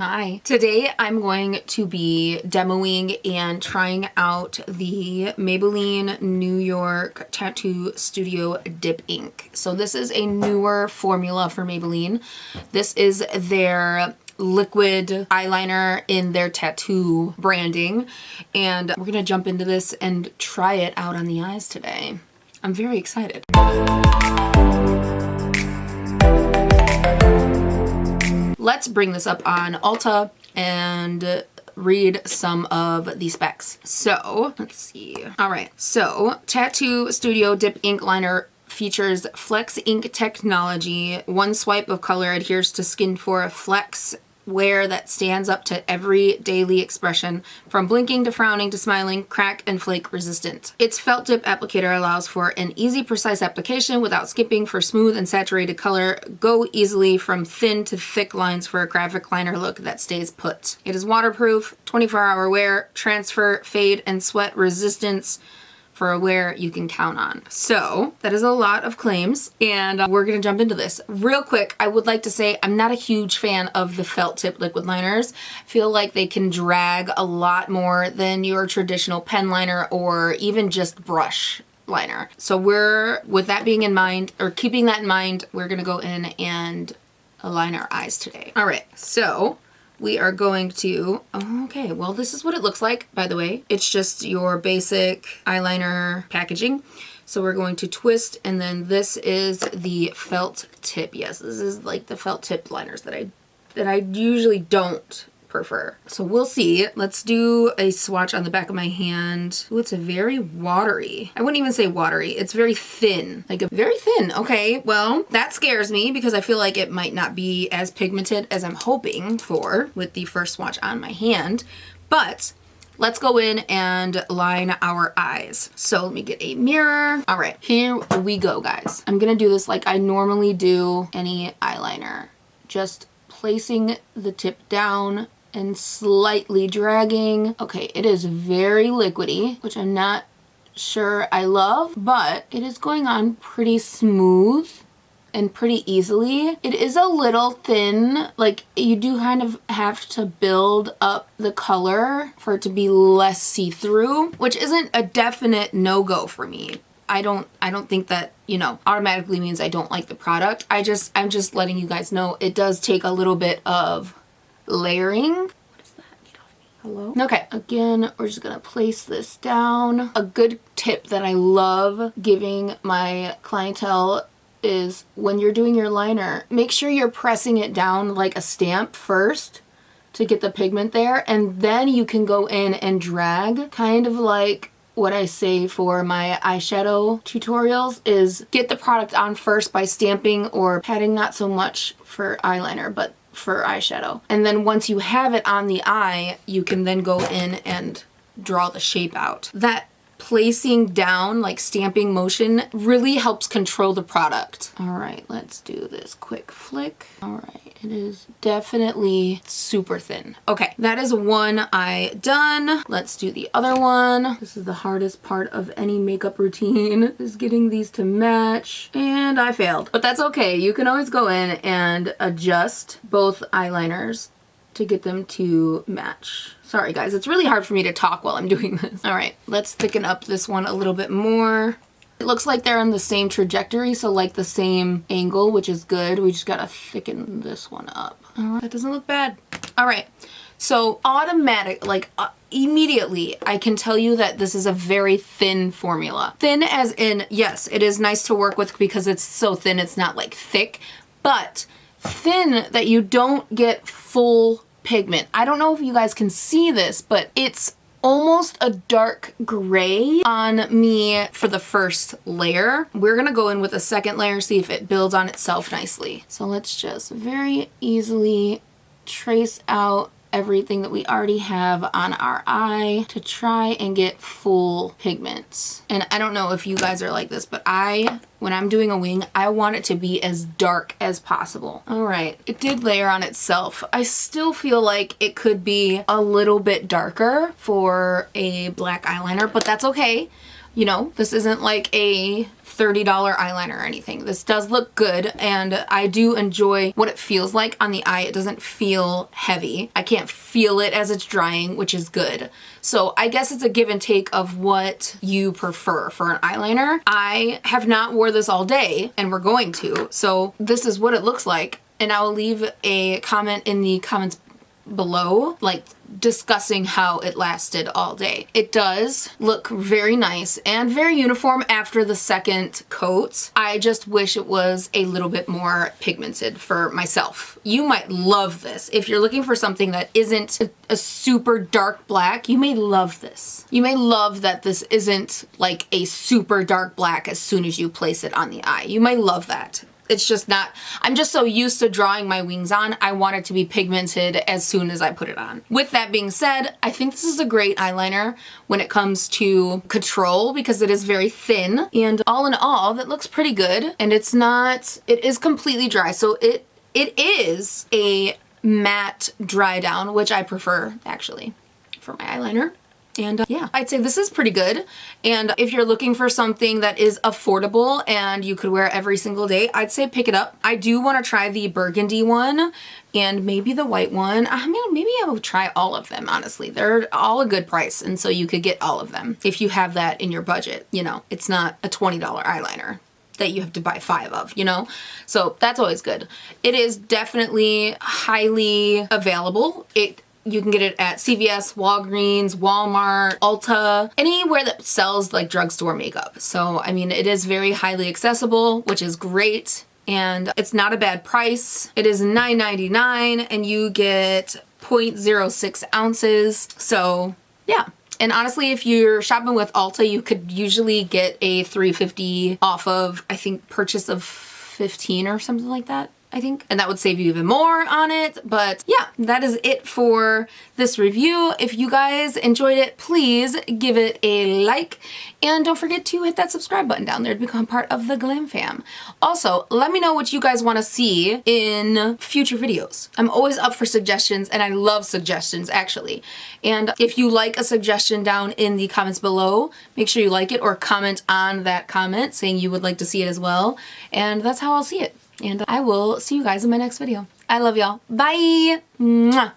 Hi. Today I'm going to be demoing and trying out the Maybelline New York Tattoo Studio Dipink. So this is a newer formula for Maybelline. This is their liquid eyeliner in their tattoo branding. And we're gonna jump into this and try it out on the eyes today. I'm very excited. Let's bring this up on Ulta and read some of the specs. So, let's see. All right, so Tattoo Studio Dipink liner features Flex ink technology. One swipe of color adheres to skin for a flex wear that stands up to every daily expression, from blinking to frowning to smiling, crack and flake resistant. Its felt tip applicator allows for an easy, precise application without skipping for smooth and saturated color. Go easily from thin to thick lines for a graphic liner look that stays put. It is waterproof, 24-hour wear, transfer, fade, and sweat resistance for a wear you can count on. So that is a lot of claims, and we're gonna jump into this. Real quick, I would like to say I'm not a huge fan of the felt tip liquid liners. I feel like they can drag a lot more than your traditional pen liner or even just brush liner. So with that being in mind, or keeping that in mind, we're gonna go in and align our eyes today. All right, so we are going to, okay, well, this is what it looks like, by the way. It's just your basic eyeliner packaging. So we're going to twist, and then this is the felt tip. Yes, this is like the felt tip liners that I usually don't prefer. So we'll see. Let's do a swatch on the back of my hand. Ooh, it's a very watery. I wouldn't even say watery. It's very thin, like very thin. Okay, well, that scares me because I feel like it might not be as pigmented as I'm hoping for with the first swatch on my hand. But let's go in and line our eyes. So let me get a mirror. All right, here we go, guys. I'm gonna do this like I normally do any eyeliner. Just placing the tip down and slightly dragging. Okay, it is very liquidy, which I'm not sure I love, but it is going on pretty smooth and pretty easily. It is a little thin, like you do kind of have to build up the color for it to be less see-through, which isn't a definite no-go for me. I don't think that, you know, automatically means I don't like the product. I'm just letting you guys know it does take a little bit of layering. What is that? Get off me. Hello? Okay, again, we're just gonna place this down. A good tip that I love giving my clientele is when you're doing your liner, make sure you're pressing it down like a stamp first to get the pigment there, and then you can go in and drag, kind of like what I say for my eyeshadow tutorials is get the product on first by stamping or patting, not so much for eyeliner, but for eyeshadow. And then once you have it on the eye, you can then go in and draw the shape out. That placing down, like stamping motion, really helps control the product. All right, let's do this quick flick. All right, it is definitely super thin. Okay, that is one eye done. Let's do the other one. This is the hardest part of any makeup routine, is getting these to match, and I failed. But that's okay, you can always go in and adjust both eyeliners to get them to match. Sorry guys, it's really hard for me to talk while I'm doing this. All right, let's thicken up this one a little bit more. It looks like they're on the same trajectory, so like the same angle, which is good. We just gotta thicken this one up. All right, that doesn't look bad. All right, so immediately I can tell you that this is a very thin formula. Thin as in, yes, it is nice to work with because it's so thin, it's not like thick, but thin that you don't get full pigment. I don't know if you guys can see this, but it's almost a dark gray on me for the first layer. We're gonna go in with a second layer, see if it builds on itself nicely. So let's just very easily trace out everything that we already have on our eye to try and get full pigments. And I don't know if you guys are like this, but when I'm doing a wing, I want it to be as dark as possible. All right, it did layer on itself. I still feel like it could be a little bit darker for a black eyeliner, but that's okay. You know, this isn't like a $30 eyeliner or anything. This does look good, and I do enjoy what it feels like on the eye. It doesn't feel heavy. I can't feel it as it's drying, which is good. So I guess it's a give and take of what you prefer for an eyeliner. I have not wore this all day, and we're going to, so this is what it looks like. And I will leave a comment in the comments below, like discussing how it lasted all day. It does look very nice and very uniform after the second coat. I just wish it was a little bit more pigmented for myself. You might love this. If you're looking for something that isn't a super dark black, you may love this. You may love that this isn't like a super dark black as soon as you place it on the eye. You may love that. It's just not, I'm just so used to drawing my wings on, I want it to be pigmented as soon as I put it on. With that being said, I think this is a great eyeliner when it comes to control because it is very thin, and all in all, that looks pretty good. And it's not, it is completely dry, so it is a matte dry down, which I prefer actually for my eyeliner. And yeah, I'd say this is pretty good. And if you're looking for something that is affordable and you could wear every single day, I'd say pick it up. I do want to try the burgundy one and maybe the white one. I mean, maybe I will try all of them, honestly. They're all a good price, and so you could get all of them if you have that in your budget. You know, it's not a $20 eyeliner that you have to buy 5 of, you know? So that's always good. It is definitely highly available. You can get it at CVS, Walgreens, Walmart, Ulta, anywhere that sells like drugstore makeup. So, I mean, it is very highly accessible, which is great. And it's not a bad price. It is $9.99 and you get 0.06 ounces. So yeah. And honestly, if you're shopping with Ulta, you could usually get a $3.50 off of, I think, purchase of 15 or something like that, I think. And that would save you even more on it. But yeah, that is it for this review. If you guys enjoyed it, please give it a like. And don't forget to hit that subscribe button down there to become part of the Glam Fam. Also, let me know what you guys want to see in future videos. I'm always up for suggestions, and I love suggestions, actually. And if you like a suggestion down in the comments below, make sure you like it or comment on that comment saying you would like to see it as well. And that's how I'll see it. And I will see you guys in my next video. I love y'all. Bye! Mwah.